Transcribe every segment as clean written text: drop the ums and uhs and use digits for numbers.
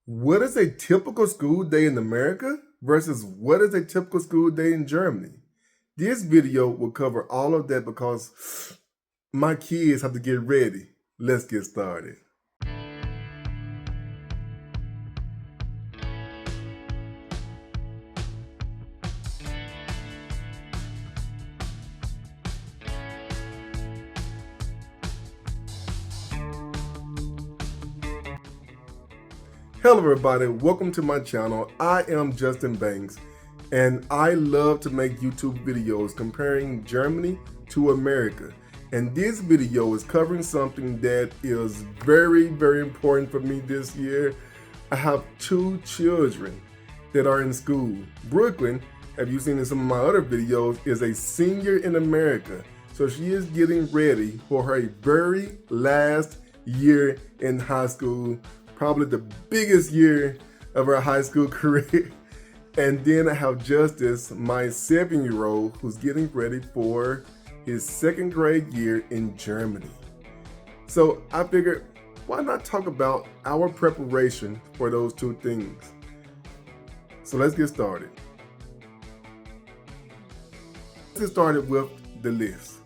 What is a typical school day in America versus what is a typical school day in Germany? This video will cover all of that because my kids have to get ready. Let's get started. Hello everybody, welcome to my channel. I am Justin Banks and I love to make YouTube videos comparing Germany to America. And this video is covering something that is very important for me this year. I have two children that are in school. Brooklyn, have you seen in some of my other videos, is a senior in America. So she is getting ready for her very last year in high school, probably the biggest year of her high school career. And then I have Justice, my 7-year-old, who's getting ready for his 2nd grade year in Germany. So I figured, why not talk about our preparation for those two things? So let's get started. Let's get started with the list.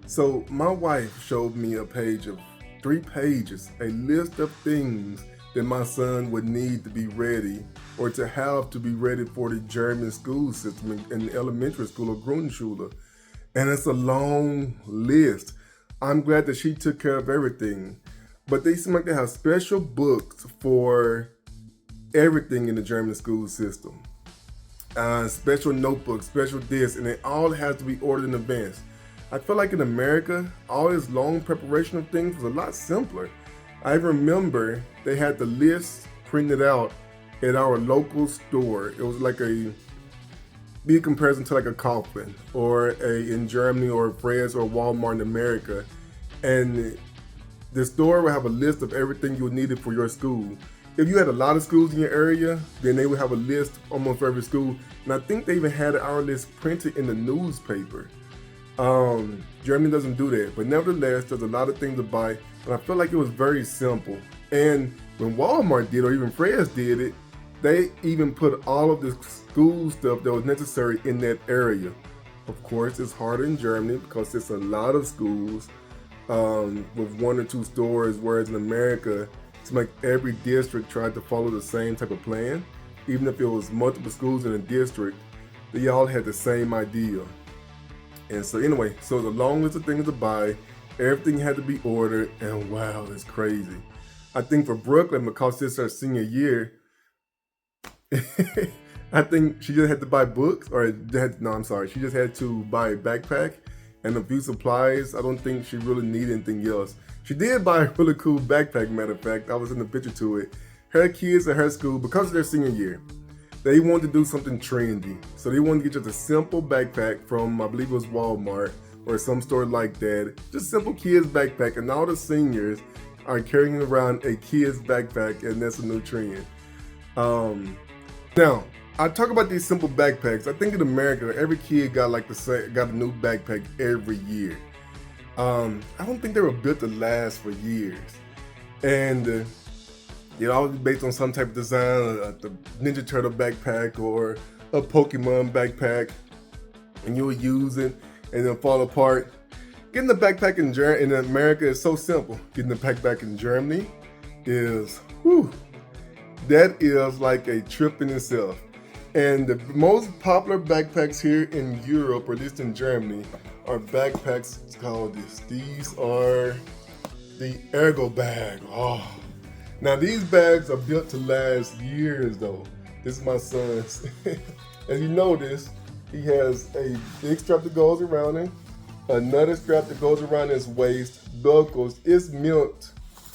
So my wife showed me a page of 3 pages, a list of things that my son would need to be ready or to have to be ready for the German school system in elementary school or Grundschule. And it's a long list. I'm glad that she took care of everything. But they seem like they have special books for everything in the German school system. Special notebooks, special this, and it all has to be ordered in advance. I feel like in America, all this long preparation of things was a lot simpler. I remember they had the list printed out at our local store. It was like be a comparison to like a Kaufland or in Germany or Fred's or Walmart in America. And the store would have a list of everything you needed for your school. If you had a lot of schools in your area, then they would have a list almost for every school. And I think they even had our list printed in the newspaper. Germany doesn't do that, but nevertheless, there's a lot of things to buy, and I feel like it was very simple. And when Walmart did, or even Fred's did it, they even put all of the school stuff that was necessary in that area. Of course, it's harder in Germany because it's a lot of schools with 1 or 2 stores, whereas in America, it's like every district tried to follow the same type of plan. Even if it was multiple schools in a district, they all had the same idea. And so anyway, so the long list of things to buy, everything had to be ordered, and wow, it's crazy. I think for Brooklyn, because it's her senior year, I think she just had to buy books, or she just had to buy a backpack and a few supplies. I don't think she really needed anything else. She did buy a really cool backpack, matter of fact. I was in the picture to it. Her kids at her school, because of their senior year, they wanted to do something trendy. So they wanted to get just a simple backpack from, I believe it was Walmart or some store like that. Just simple kids backpack, and all the seniors are carrying around a kid's backpack, and that's a new trend. Now, I talk about these simple backpacks. I think in America, every kid got got a new backpack every year. I don't think they were built to last for years. And always based on some type of design, the Ninja Turtle backpack or a Pokemon backpack, and you'll use it and it'll fall apart. Getting the backpack in America is so simple. Getting the backpack in Germany is, that is like a trip in itself. And the most popular backpacks here in Europe, or at least in Germany, are backpacks called this. These are the Ergo bag. Now these bags are built to last years though. This is my son's. As you notice, he has a big strap that goes around him, another strap that goes around his waist, buckles. It's meant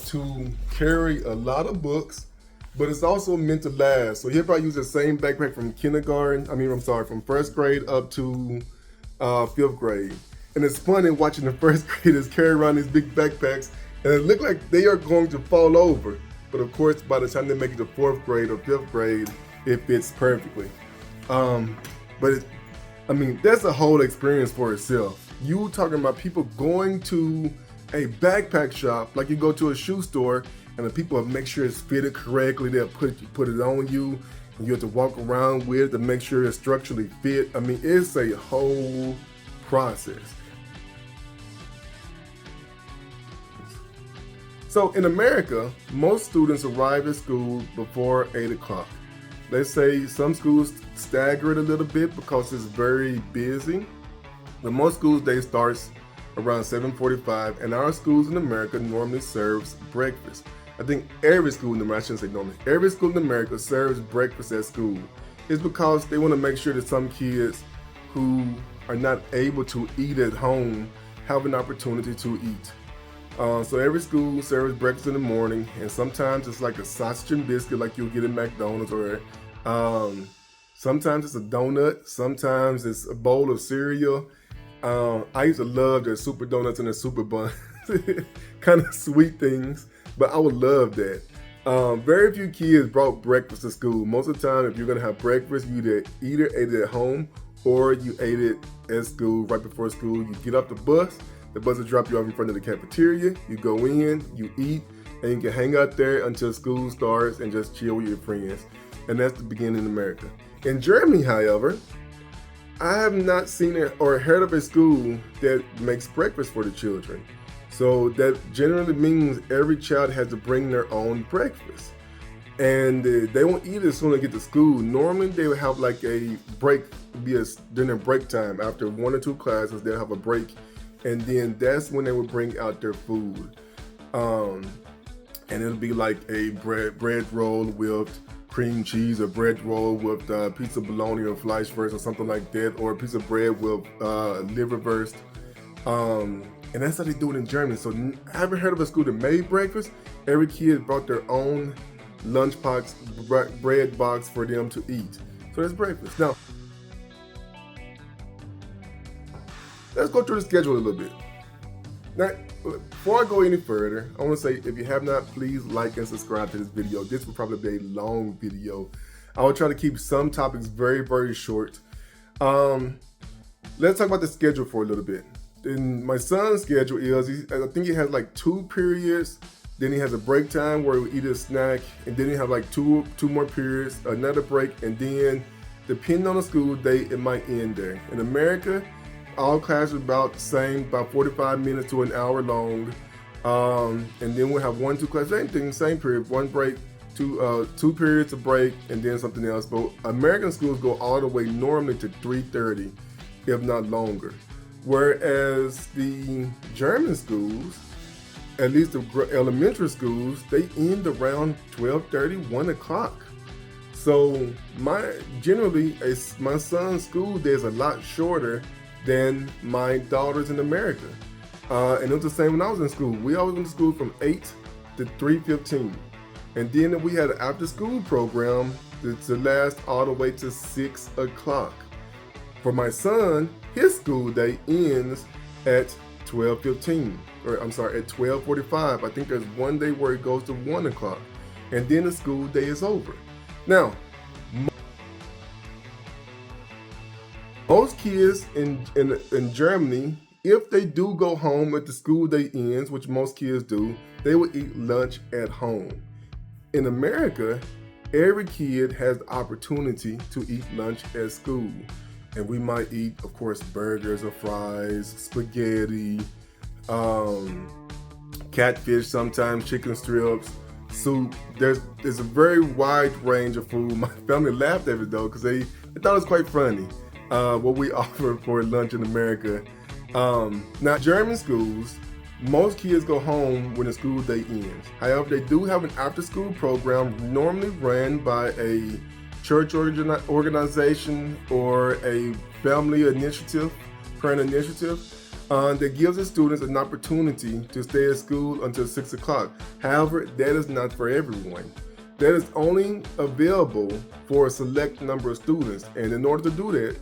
to carry a lot of books, but it's also meant to last. So he'll probably use the same backpack from from 1st grade up to 5th grade. And it's funny watching the 1st graders carry around these big backpacks, and it looks like they are going to fall over. But of course, by the time they make it to 4th grade or 5th grade, it fits perfectly. That's a whole experience for itself. You talking about people going to a backpack shop, like you go to a shoe store, and the people will make sure it's fitted correctly. They'll put it on you, and you have to walk around with it to make sure it's structurally fit. I mean, it's a whole process. So in America, most students arrive at school before 8 o'clock. Let's say some schools stagger it a little bit because it's very busy. But most schools' day starts around 7:45, and our schools in America normally serves breakfast. I think every school in America, I shouldn't say normally, every school in America serves breakfast at school. It's because they want to make sure that some kids who are not able to eat at home have an opportunity to eat. So every school serves breakfast in the morning, and sometimes it's like a sausage and biscuit like you'll get at McDonald's, or sometimes it's a donut, sometimes it's a bowl of cereal. I used to love their super donuts and their super buns, kind of sweet things, but I would love that. Very few kids brought breakfast to school. Most of the time, if you're gonna have breakfast, you either ate it at home or you ate it at school right before school. You get off the bus will drop you off in front of the cafeteria, you go in, you eat, and you can hang out there until school starts and just chill with your friends. And that's the beginning in America. In Germany, however, I have not seen it or heard of a school that makes breakfast for the children. So that generally means every child has to bring their own breakfast. And they won't eat it as soon as they get to school. Normally they would have like a break, during their break time. After 1 or 2 classes, they'll have a break. And then that's when they would bring out their food. And it'll be like a bread roll with cream cheese, or bread roll with pizza bologna or fleischwurst or something like that, or a piece of bread with liverwurst. And that's how they do it in Germany. So I haven't heard of a school that made breakfast. Every kid brought their own lunchbox, bread box for them to eat. So that's breakfast. Now, let's go through the schedule a little bit. Now, before I go any further, I want to say, if you have not, please like and subscribe to this video. This will probably be a long video. I will try to keep some topics very, very short. Let's talk about the schedule for a little bit. And my son's schedule is, I think he has like 2 periods. Then he has a break time where he eat a snack, and then he have like two more periods, another break, and then depending on the school day, it might end there. In America, all classes are about the same, about 45 minutes to an hour long. And then we'll have 1, 2 classes, same thing, same period, 1 break, 2 periods of break, and then something else. But American schools go all the way normally to 3:30, if not longer. Whereas the German schools, at least the elementary schools, they end around 12:30, 1 o'clock. So my son's school day is a lot shorter than my daughter's in America. And it was the same when I was in school. We always went to school from 8 to 3:15. And then we had an after school program to last all the way to 6 o'clock. For my son, his school day ends at 12:15, or I'm sorry, at 12:45. I think there's one day where it goes to 1 o'clock, and then the school day is over. Now, most kids in Germany, if they do go home at the school day ends, which most kids do, they will eat lunch at home. In America, every kid has the opportunity to eat lunch at school. And we might eat, of course, burgers or fries, spaghetti, catfish sometimes, chicken strips, soup. There's a very wide range of food. My family laughed at it though, because they thought it was quite funny what we offer for lunch in America. Now, German schools, most kids go home when the school day ends. However, they do have an after-school program normally ran by a church organization or a family initiative, parent initiative, that gives the students an opportunity to stay at school until 6 o'clock. However, that is not for everyone. That is only available for a select number of students. And in order to do that,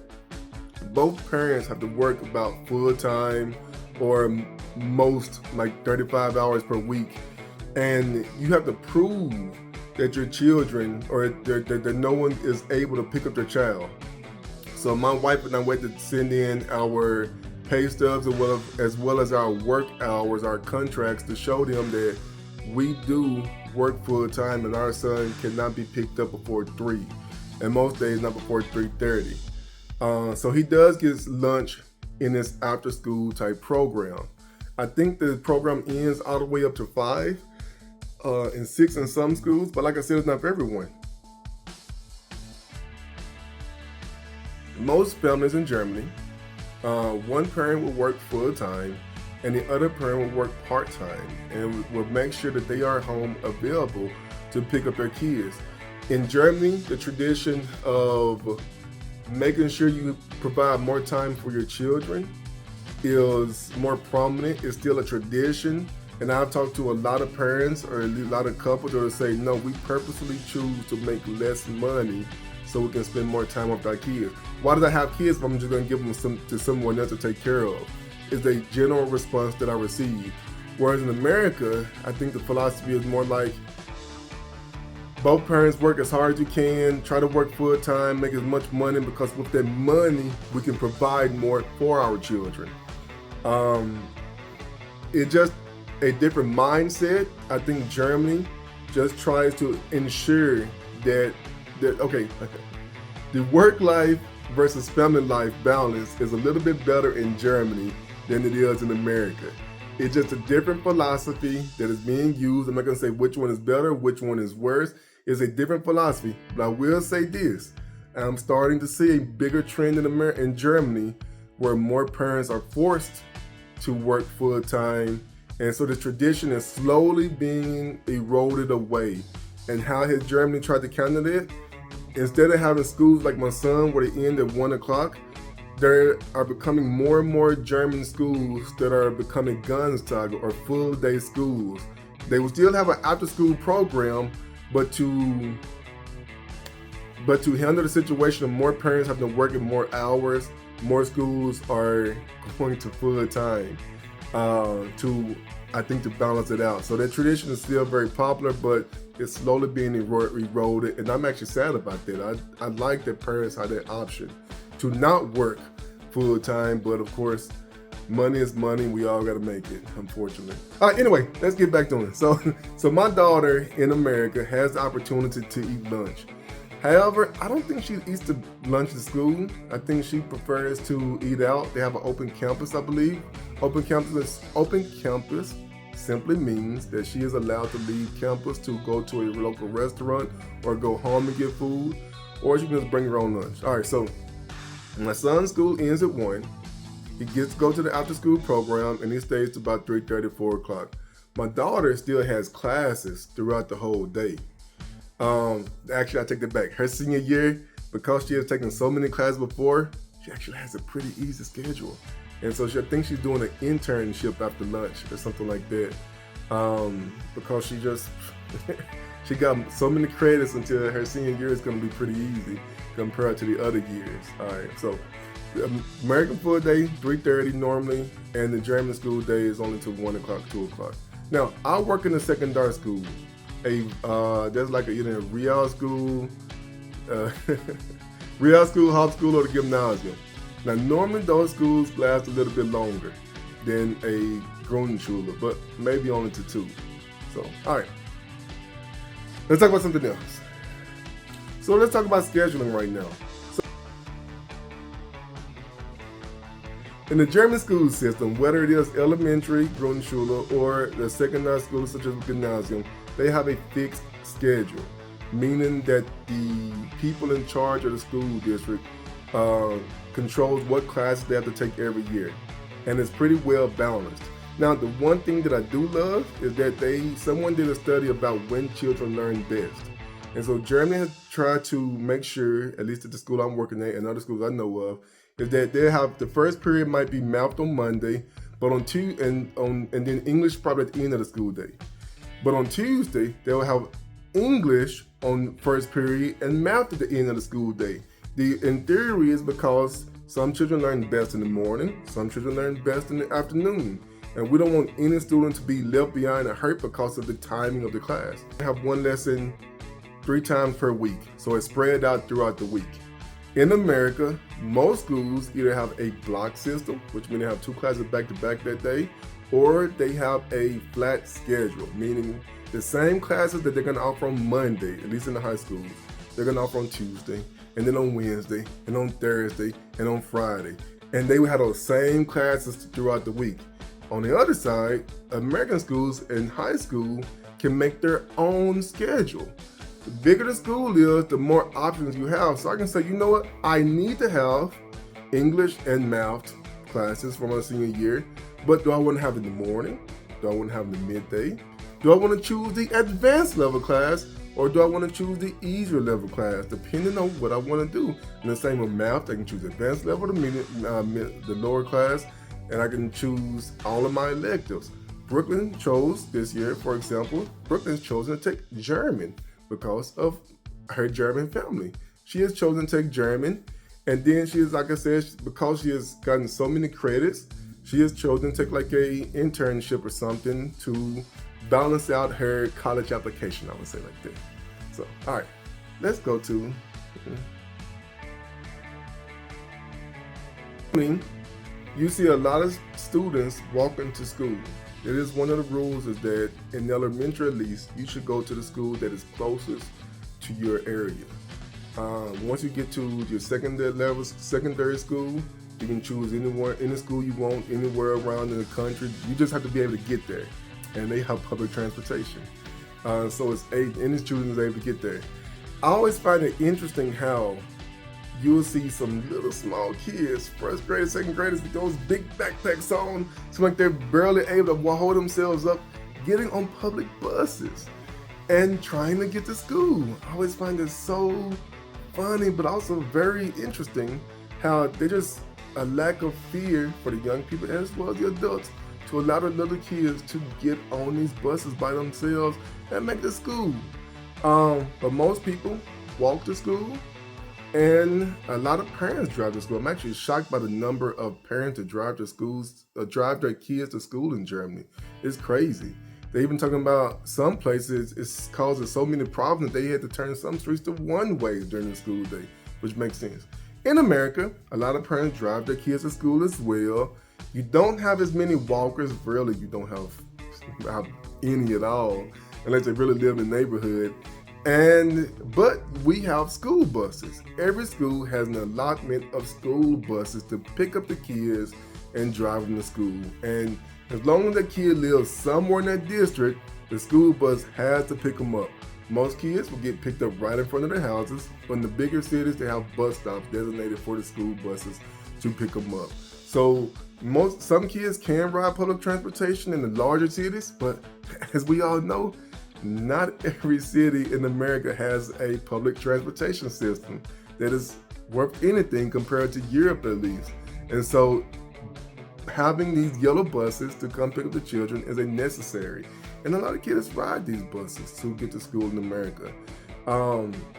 both parents have to work about full-time, or most like 35 hours per week. And you have to prove that your children, or that no one is able to pick up their child. So my wife and I went to send in our pay stubs as well as our work hours, our contracts, to show them that we do work full time, and our son cannot be picked up before 3, and most days not before 3:30. So he does get lunch in this after school type program. I think the program ends all the way up to 5, and 6 in some schools, but like I said, it's not for everyone. Most families in Germany, one parent will work full time and the other parent will work part time, and will make sure that they are home available to pick up their kids. In Germany, the tradition of making sure you provide more time for your children is more prominent. It's still a tradition, and I've talked to a lot of parents or a lot of couples that will say, no, we purposely choose to make less money so we can spend more time with our kids. Why did I have kids if I'm just going to give them to someone else to take care of? Is the general response that I receive. Whereas in America, I think the philosophy is more like both parents work as hard as you can, try to work full time, make as much money, because with that money, we can provide more for our children. It's just a different mindset. I think Germany just tries to ensure that the work life versus family life balance is a little bit better in Germany than it is in America. It's just a different philosophy that is being used. I'm not going to say which one is better, which one is worse. It's a different philosophy. But I will say this. I'm starting to see a bigger trend in Germany where more parents are forced to work full time. And so the tradition is slowly being eroded away. And how has Germany tried to counter it? Instead of having schools like my son where they end at 1 o'clock, there are becoming more and more German schools that are becoming Ganztag or full day schools. They will still have an after school program, but to handle the situation of more parents having to work in more hours, more schools are going to full time to balance it out. So that tradition is still very popular, but it's slowly being eroded, and I'm actually sad about that. I like that parents have that option to not work full time, but of course, money is money. We all got to make it, unfortunately. All right, anyway, let's get back to it. So my daughter in America has the opportunity to eat lunch. However, I don't think she eats the lunch at school. I think she prefers to eat out. They have an open campus, I believe. Open campus simply means that she is allowed to leave campus to go to a local restaurant or go home and get food, or she can just bring her own lunch. All right, so my son's school ends at 1. He gets to go to the after school program, and he stays to about 3:30, 4 o'clock. My daughter still has classes throughout the whole day. Actually, I take that back. Her senior year, because she has taken so many classes before, she actually has a pretty easy schedule. And so I think she's doing an internship after lunch or something like that. Because she got so many credits until her senior year is going to be pretty easy compared to the other years. All right, so the American full day, 3:30 normally, and the German school day is only till 1 o'clock, 2 o'clock. Now, I work in a secondary school. There's like either a Real school, Hauptschule, or the Gymnasium. Now, normally those schools last a little bit longer than a Grundschule, but maybe only to 2. So, all right. Let's talk about something else. So let's talk about scheduling right now. So, in the German school system, whether it is elementary, Grundschule, or the secondary school such as Gymnasium, they have a fixed schedule, meaning that the people in charge of the school district controls what classes they have to take every year, and it's pretty well balanced. Now, the one thing that I do love is that someone did a study about when children learn best, and so Germany has tried to make sure, at least at the school I'm working at and other schools I know of, is that they have the first period might be math on Monday, but on Tuesday and then English probably at the end of the school day. But on Tuesday they'll have English on first period and math at the end of the school day. In theory is because some children learn best in the morning, some children learn best in the afternoon. And we don't want any student to be left behind or hurt because of the timing of the class. I have one lesson 3 times per week, so it's spread out throughout the week. In America, most schools either have a block system, which means they have 2 classes back to back that day, or they have a flat schedule, meaning the same classes that they're going to offer on Monday, at least in the high schools, they're going to offer on Tuesday, and then on Wednesday, and on Thursday, and on Friday. And they would have those same classes throughout the week. On the other side, American schools and high school can make their own schedule. The bigger the school is, the more options you have. So I can say, you know what, I need to have English and math classes for my senior year, but do I want to have it in the morning? Do I want to have it in the midday? Do I want to choose the advanced level class, or do I want to choose the easier level class, depending on what I want to do? And the same with math, I can choose advanced level, the lower class, and I can choose all of my electives. Brooklyn chose this year, for example, Brooklyn's chosen to take German because of her German family. She has chosen to take German, and then she is, like I said, because she has gotten so many credits, she has chosen to take like a internship or something to balance out her college application, I would say like that. So, all right, let's go to, you see a lot of students walking to school. It is one of the rules is that in elementary at least, you should go to the school that is closest to your area. Once you get to your secondary school, you can choose any school you want, anywhere around in the country. You just have to be able to get there. And they have public transportation. So any student is able to get there. I always find it interesting how you'll see some little small kids, first graders, second graders, with those big backpacks on, seem like they're barely able to hold themselves up, getting on public buses and trying to get to school. I always find it so funny, but also very interesting how they just a lack of fear for the young people as well as the adults to allow the little kids to get on these buses by themselves and make it to school. But most people walk to school, and a lot of parents drive to school. I'm actually shocked by the number of parents that drive their kids to school in Germany. It's crazy. They're even talking about some places it's causing so many problems that they had to turn some streets to one way during the school day, which makes sense. In America, a lot of parents drive their kids to school as well. You don't have as many walkers, really. You don't have any at all, unless they really live in the neighborhood. But we have school buses. Every school has an allotment of school buses to pick up the kids and drive them to school. And as long as the kid lives somewhere in that district, the school bus has to pick them up. Most kids will get picked up right in front of their houses. But in the bigger cities, they have bus stops designated for the school buses to pick them up. So some kids can ride public transportation in the larger cities, but as we all know, not every city in America has a public transportation system that is worth anything compared to Europe at least. And so having these yellow buses to come pick up the children is a necessary. And a lot of kids ride these buses to get to school in America.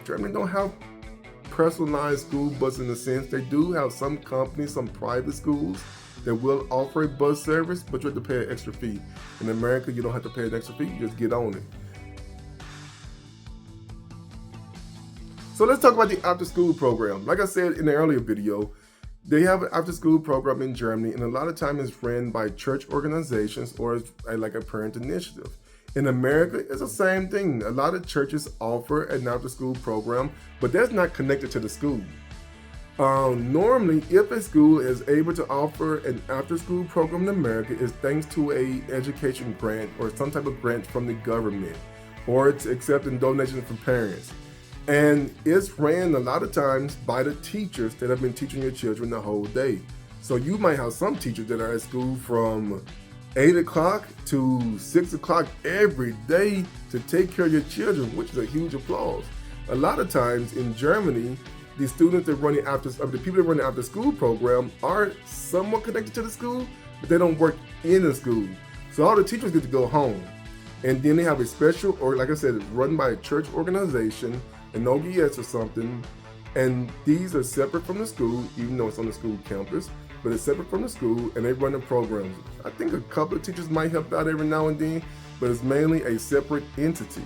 Germany don't have personalized school buses in a sense. They do have some companies, some private schools that will offer a bus service, but you have to pay an extra fee. In America, you don't have to pay an extra fee, you just get on it. So let's talk about the after-school program. Like I said in the earlier video, they have an after-school program in Germany, and a lot of times it's ran by church organizations or like a parent initiative. In America, it's the same thing. A lot of churches offer an after-school program, but that's not connected to the school. Normally, if a school is able to offer an after-school program in America, it's thanks to a education grant or some type of grant from the government, or it's accepting donations from parents. And it's ran a lot of times by the teachers that have been teaching your children the whole day. So you might have some teachers that are at school from 8 o'clock to 6 o'clock every day to take care of your children, which is a huge applause. A lot of times in Germany, the students that run the people that run the after school program are somewhat connected to the school, but they don't work in the school. So all the teachers get to go home. And then they have a special, or like I said, it's run by a church organization, an OGS or something, and these are separate from the school, even though it's on the school campus, but it's separate from the school, and they run the programs. I think a couple of teachers might help out every now and then, but it's mainly a separate entity.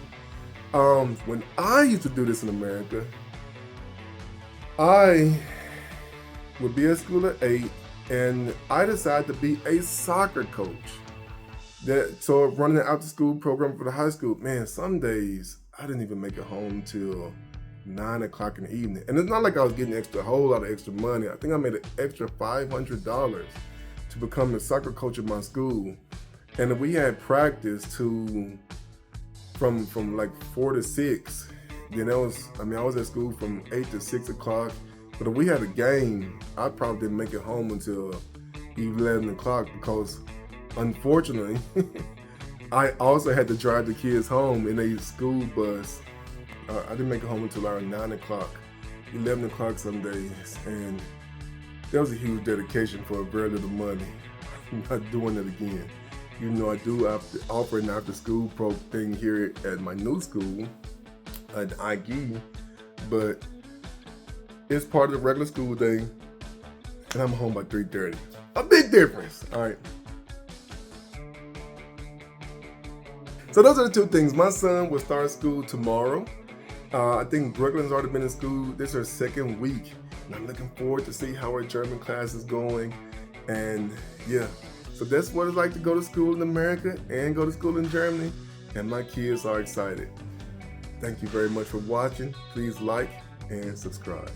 When I used to do this in America, I would be at school at 8, and I decided to be a soccer coach. So running an after school program for the high school, man, some days I didn't even make it home till 9 o'clock in the evening. And it's not like I was getting a whole lot of extra money. I think I made an extra $500 to become the soccer coach at my school. And we had practice from like 4 to 6. Then I was at school from 8 to 6 o'clock. But if we had a game, I probably didn't make it home until 11 o'clock because unfortunately, I also had to drive the kids home in a school bus. I didn't make it home until around 9 o'clock, 11 o'clock some days. And that was a huge dedication for very little money. I'm not doing it again. You know, I do offer an after school thing here at my new school at IG, but it's part of the regular school day, and I'm home by 3:30. A big difference, all right? So those are the two things. My son will start school tomorrow. I think Brooklyn's already been in school. This is her second week, and I'm looking forward to see how her German class is going. And yeah, so that's what it's like to go to school in America and go to school in Germany, and my kids are excited. Thank you very much for watching. Please like and subscribe.